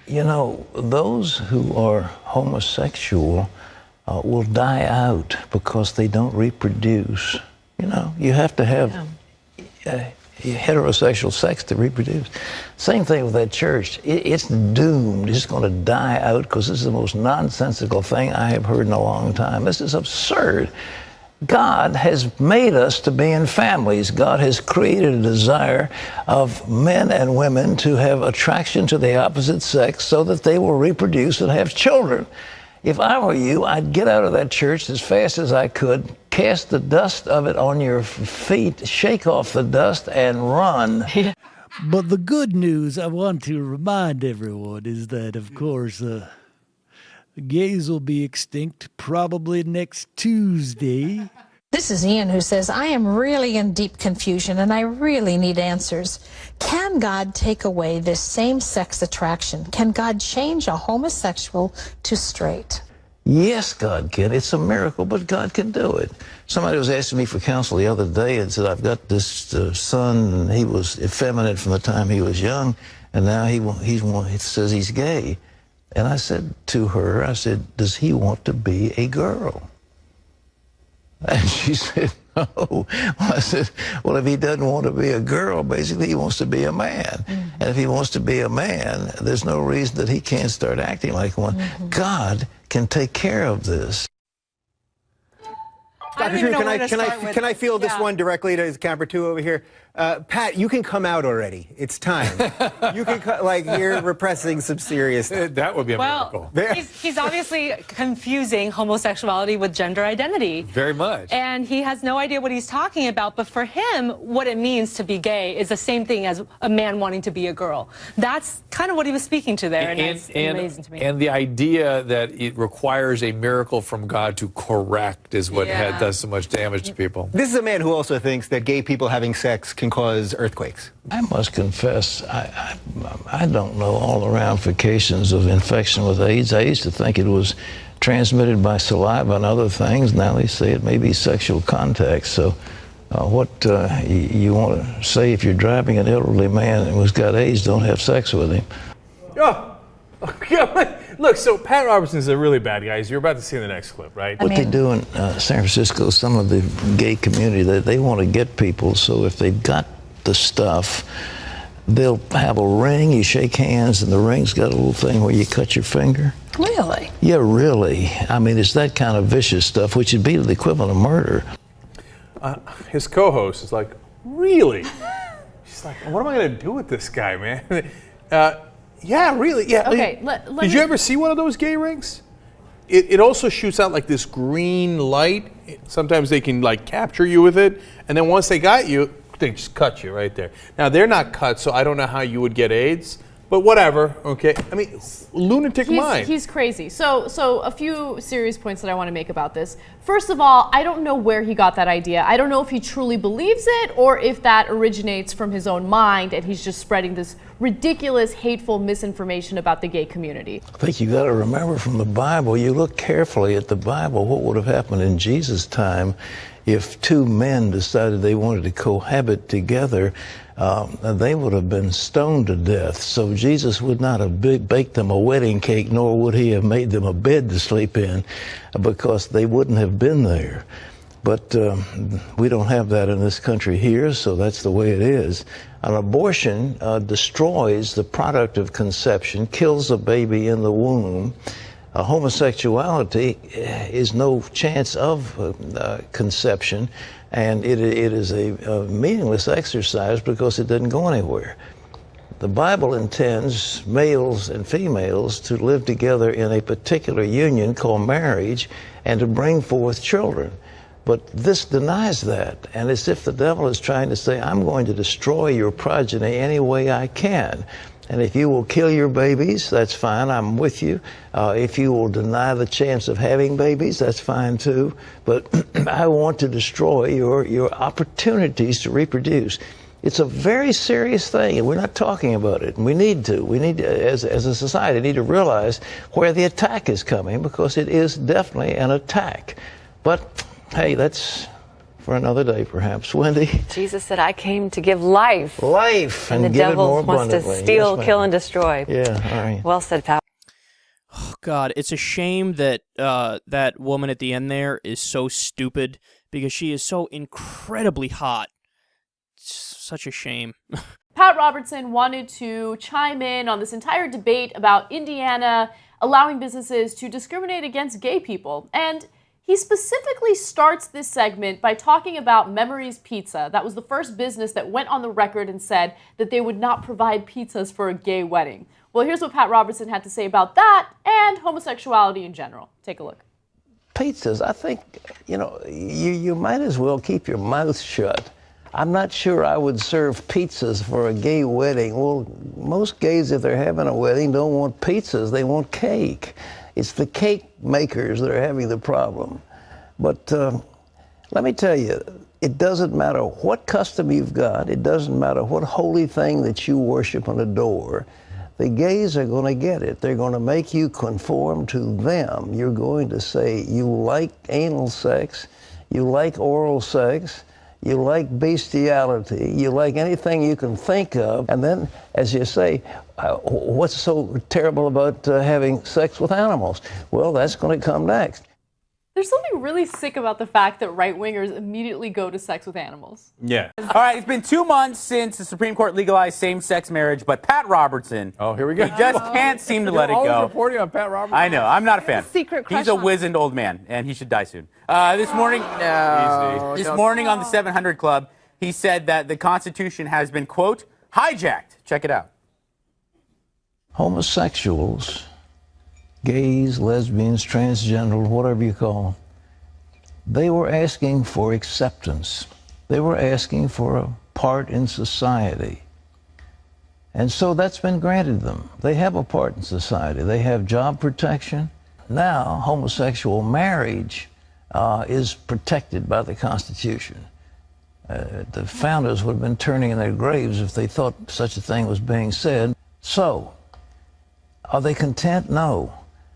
You know, those who are homosexual will die out because they don't reproduce. You know, you have to have heterosexual sex to reproduce. Same thing with that church. It's doomed. It's going to die out because this is the most nonsensical thing I have heard in a long time. This is absurd. God has made us to be in families. God has created a desire of men and women to have attraction to the opposite sex so that they will reproduce and have children. If I were you, I'd get out of that church as fast as I could, cast the dust of it on your feet, shake off the dust, and run. But the good news I want to remind everyone is that, of course, gays will be extinct probably next Tuesday. This is Ian, who says, I am really in deep confusion and I really need answers. Can God take away this same-sex attraction? Can God change a homosexual to straight? Yes, God can. It's a miracle, but God can do it. Somebody was asking me for counsel the other day and said, I've got this son, and he was effeminate from the time he was young, and now he says he's gay. And I said to her, I said, does he want to be a girl? And she said, no. Well, I said, well, if he doesn't want to be a girl, basically he wants to be a man. Mm-hmm. And if he wants to be a man, there's no reason that he can't start acting like one. Mm-hmm. God can take care of this. Dr. Drew, can I field this one directly to camera 2 over here? Pat, you can come out already. It's time. You can you're repressing some serious stuff. That would be a miracle. He's obviously confusing homosexuality with gender identity. Very much. And he has no idea what he's talking about. But for him, what it means to be gay is the same thing as a man wanting to be a girl. That's kind of what he was speaking to there, and it's amazing to me. And the idea that it requires a miracle from God to correct is what does so much damage to people. This is a man who also thinks that gay people having sex can cause earthquakes. I must confess, I don't know all the ramifications of infection with AIDS. I used to think it was transmitted by saliva and other things. Now they say it may be sexual contact. So what you want to say if you're driving an elderly man who's got AIDS, don't have sex with him. Oh, look, so Pat Robertson is a really bad guy, as you're about to see in the next clip, right? What they do in San Francisco, some of the gay community, they want to get people, so if they've got the stuff, they'll have a ring, you shake hands, and the ring's got a little thing where you cut your finger. Really? Yeah, really. I mean, it's that kind of vicious stuff, which would be the equivalent of murder. His co-host is like, really? She's like, what am I going to do with this guy, man? Yeah, really. Yeah. Okay. Did you ever see one of those gay rings? It also shoots out like this green light. Sometimes they can capture you with it, and then once they got you, they just cut you right there. Now they're not cut, so I don't know how you would get AIDS. But whatever, okay? I mean, lunatic mind. He's crazy. So a few serious points that I want to make about this. First of all, I don't know where he got that idea. I don't know if he truly believes it or if that originates from his own mind and he's just spreading this ridiculous, hateful misinformation about the gay community. I think you got to remember from the Bible, you look carefully at the Bible, what would have happened in Jesus' time if two men decided they wanted to cohabit together. They would have been stoned to death. So Jesus would not have baked them a wedding cake, nor would he have made them a bed to sleep in, because they wouldn't have been there. But we don't have that in this country here, so that's the way it is. An abortion destroys the product of conception, kills a baby in the womb. Homosexuality is no chance of conception, and it is a meaningless exercise because it doesn't go anywhere. The Bible intends males and females to live together in a particular union called marriage and to bring forth children. But this denies that, and it's if the devil is trying to say, I'm going to destroy your progeny any way I can. And if you will kill your babies, that's fine, I'm with you. If you will deny the chance of having babies, that's fine too. But I want to destroy your opportunities to reproduce. It's a very serious thing, and we're not talking about it. And we need to, as a society, need to realize where the attack is coming, because it is definitely an attack. But hey, that's for another day, perhaps. Wendy? Jesus said, I came to give life. Life, and the give devil it more wants to abundantly. steal, Yes, kill, ma'am. and destroy. Yeah, all right. Well said, Pat. Oh, God, it's a shame that that woman at the end there is so stupid because she is so incredibly hot. It's such a shame. Pat Robertson wanted to chime in on this entire debate about Indiana allowing businesses to discriminate against gay people. And he specifically starts this segment by talking about Memories Pizza. That was the first business that went on the record and said that they would not provide pizzas for a gay wedding. Well, here's what Pat Robertson had to say about that and homosexuality in general. Take a look. Pizzas, I think, you might as well keep your mouth shut. I'm not sure I would serve pizzas for a gay wedding. Well, most gays, if they're having a wedding, don't want pizzas. They want cake. It's the cake makers that are having the problem. But let me tell you, it doesn't matter what custom you've got. It doesn't matter what holy thing that you worship and adore. The gays are going to get it. They're going to make you conform to them. You're going to say you like anal sex, you like oral sex, you like bestiality, you like anything you can think of. And then, as you say, what's so terrible about having sex with animals? Well, that's going to come next. There's something really sick about the fact that right-wingers immediately go to sex with animals. Yeah. All right, it's been 2 months since the Supreme Court legalized same-sex marriage, but Pat Robertson, here we go. he just can't seem to let it Always go. reporting on Pat Robertson. I know, I'm not a fan. secret crush He's a on him. wizened old man, and he should die soon. This morning on the 700 Club, he said that the Constitution has been, quote, hijacked. Check it out. Homosexuals, gays, lesbians, transgender, whatever you call them, they were asking for acceptance. They were asking for a part in society. And so that's been granted them. They have a part in society. They have job protection. Now, homosexual marriage is protected by the Constitution. The founders would have been turning in their graves if they thought such a thing was being said. So, are they content? No.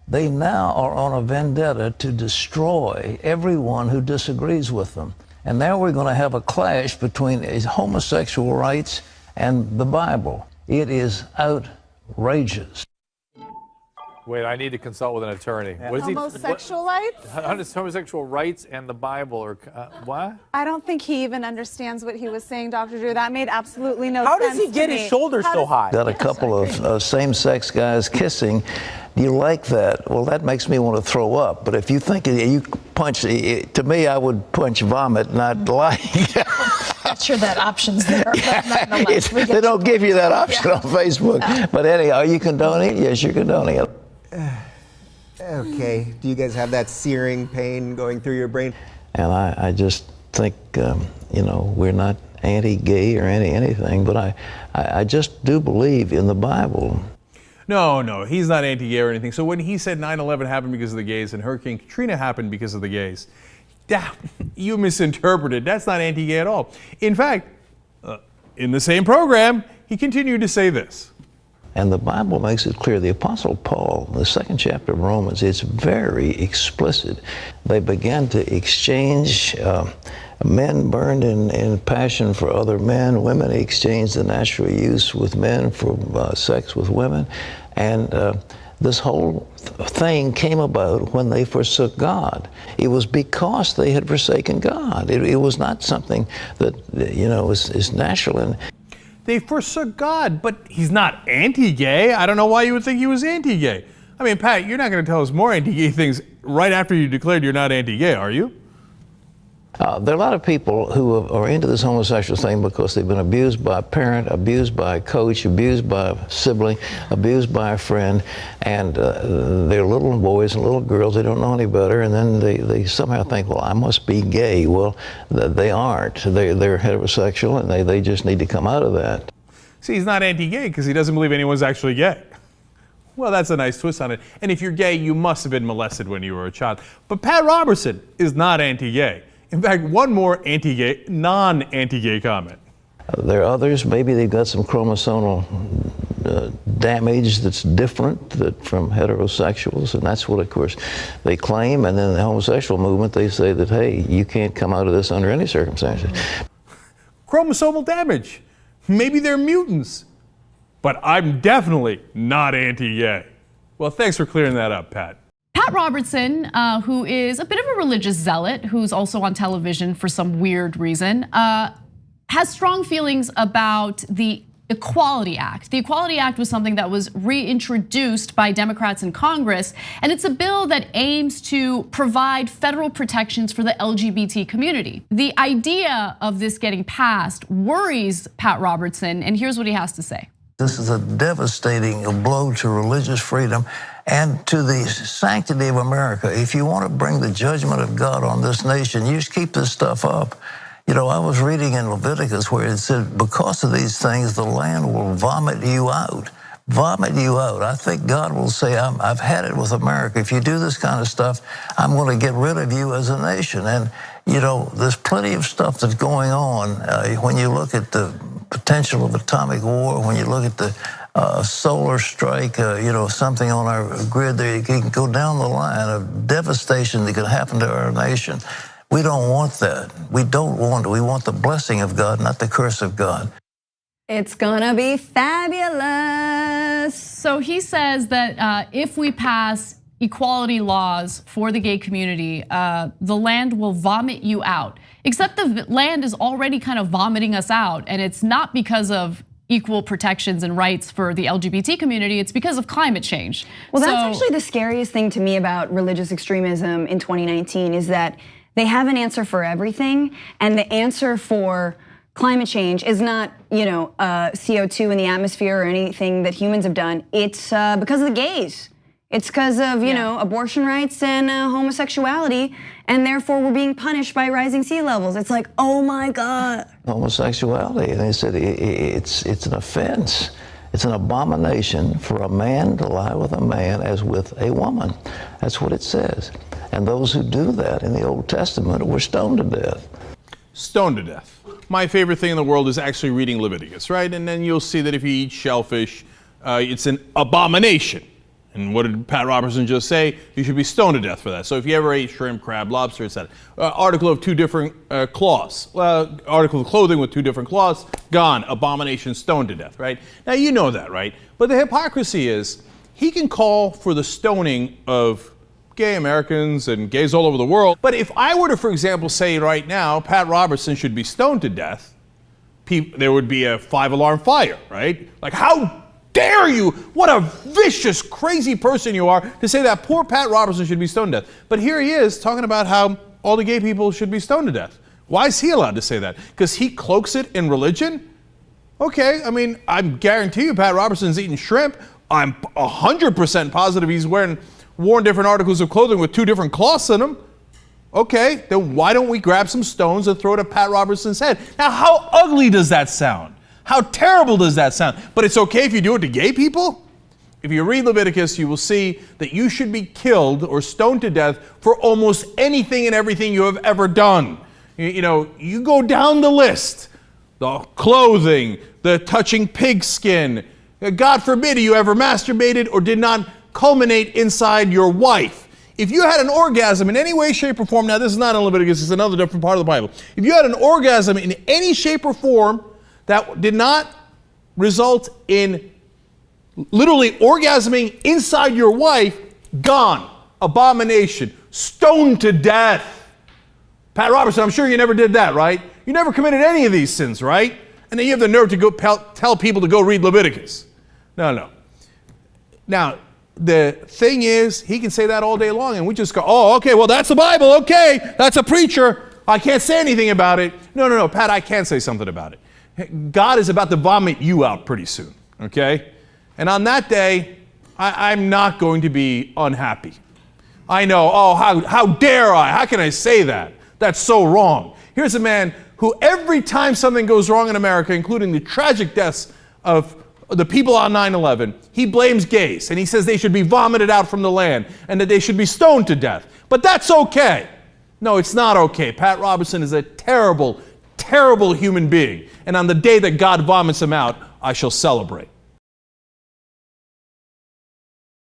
They now are on a vendetta to destroy everyone who disagrees with them. And now we're going to have a clash between homosexual rights and the Bible. It is outrageous. Wait, I need to consult with an attorney. What is Homosexual rights? How does homosexual rights and the Bible, or what? I don't think he even understands what he was saying, Dr. Drew. That made absolutely no How sense. does he get his shoulders so high? Got a couple of same-sex guys kissing. You like that? Well, that makes me want to throw up. But if you think you punch, to me, I would punch vomit, not like. Not sure that option's there, but nonetheless, we They get don't give you that option on Facebook. But anyhow, are you condoning it? Yes, you're condoning it. Okay. Do you guys have that searing pain going through your brain? And I just think, we're not anti-gay or anti-anything, but I just do believe in the Bible. No, he's not anti-gay or anything. So when he said 9/11 happened because of the gays and Hurricane Katrina happened because of the gays, you misinterpreted. That's not anti-gay at all. In fact, in the same program, he continued to say this. And the Bible makes it clear. The Apostle Paul, the 2nd chapter of Romans, it's very explicit. They began to exchange, men burned in passion for other men, women exchanged the natural use with men for sex with women. And this whole thing came about when they forsook God. It was because they had forsaken God. It was not something that, is natural. And They forsook God, but he's not anti-gay. I don't know why you would think he was anti-gay. I mean, Pat, you're not going to tell us more anti-gay things right after you declared you're not anti-gay, are you? there are a lot of people who are into this homosexual thing because they've been abused by a parent, abused by a coach, abused by a sibling, abused by a friend, and they're little boys and little girls, they don't know any better, and then they somehow think, well, I must be gay. Well, they aren't. They're heterosexual, and they just need to come out of that. See, he's not anti-gay because he doesn't believe anyone's actually gay. Well, that's a nice twist on it. And if you're gay, you must have been molested when you were a child. But Pat Robertson is not anti-gay. In fact, one more non-anti-gay comment. There are others, maybe they've got some chromosomal damage that's different from heterosexuals, and that's what, of course, they claim. And then the homosexual movement, they say that, hey, you can't come out of this under any circumstances. Chromosomal damage. Maybe they're mutants. But I'm definitely not anti-gay. Well, thanks for clearing that up, Pat. Pat Robertson, who is a bit of a religious zealot, who's also on television for some weird reason, has strong feelings about the Equality Act. The Equality Act was something that was reintroduced by Democrats in Congress, and it's a bill that aims to provide federal protections for the LGBT community. The idea of this getting passed worries Pat Robertson, and here's what he has to say. This is a devastating blow to religious freedom and to the sanctity of America. If you want to bring the judgment of God on this nation, you just keep this stuff up. You know, I was reading in Leviticus where it said, because of these things, the land will vomit you out. Vomit you out. I think God will say, I've had it with America. If you do this kind of stuff, I'm going to get rid of you as a nation. And, you know, there's plenty of stuff that's going on when you look at the potential of atomic war, when you look at the solar strike, you know, something on our grid there, you can go down the line of devastation that could happen to our nation. We don't want that. We don't want it. We want the blessing of God, not the curse of God. It's gonna be fabulous. So he says that if we pass equality laws for the gay community, the land will vomit you out. Except the land is already kind of vomiting us out, and it's not because of equal protections and rights for the LGBT community, it's because of climate change. Well, that's actually the scariest thing to me about religious extremism in 2019 is that they have an answer for everything, and the answer for climate change is not, you know, CO2 in the atmosphere or anything that humans have done. It's because of the gays. It's because of, you know, abortion rights and homosexuality, and therefore we're being punished by rising sea levels. It's like, oh my God. Homosexuality, and they said it's an offense. It's an abomination for a man to lie with a man as with a woman. That's what it says. And those who do that in the Old Testament were stoned to death. Stoned to death. My favorite thing in the world is actually reading Leviticus, right? And then you'll see that if you eat shellfish, it's an abomination. And what did Pat Robertson just say? You should be stoned to death for that. So if you ever ate shrimp, crab, lobster, etc. Article of two different cloths. Article of clothing with two different cloths, gone. Abomination, stoned to death, right? Now you know that, right? But the hypocrisy is, he can call for the stoning of gay Americans and gays all over the world. But if I were to, for example, say right now, Pat Robertson should be stoned to death, there would be a 5-alarm fire, right? Like, how dare you? What a vicious, crazy person you are to say that poor Pat Robertson should be stoned to death. But here he is talking about how all the gay people should be stoned to death. Why is he allowed to say that? Because he cloaks it in religion? Okay, I mean, I guarantee you Pat Robertson's eating shrimp. I'm 100% positive he's worn different articles of clothing with two different cloths in them. Okay, then why don't we grab some stones and throw it at Pat Robertson's head? Now, how ugly does that sound? How terrible does that sound? But it's okay if you do it to gay people? If you read Leviticus, you will see that you should be killed or stoned to death for almost anything and everything you have ever done. You know, you go down the list. The clothing, the touching pig skin. God forbid you ever masturbated or did not culminate inside your wife. If you had an orgasm in any way, shape, or form, now this is not in Leviticus, it's another different part of the Bible. If you had an orgasm in any shape or form that did not result in literally orgasming inside your wife, gone. Abomination. Stoned to death. Pat Robertson, I'm sure you never did that, right? You never committed any of these sins, right? And then you have the nerve to go tell people to go read Leviticus. No. Now, the thing is, he can say that all day long, and we just go, oh, okay, well, that's the Bible, okay, that's a preacher. I can't say anything about it. No, Pat, I can say something about it. God is about to vomit you out pretty soon, okay? And on that day, I'm not going to be unhappy. I know, oh, how dare I? How can I say that? That's so wrong. Here's a man who every time something goes wrong in America, including the tragic deaths of the people on 9/11, he blames gays, and he says they should be vomited out from the land and that they should be stoned to death. But that's okay. No, it's not okay. Pat Robertson is a terrible, terrible human being. And on the day that God vomits him out, I shall celebrate.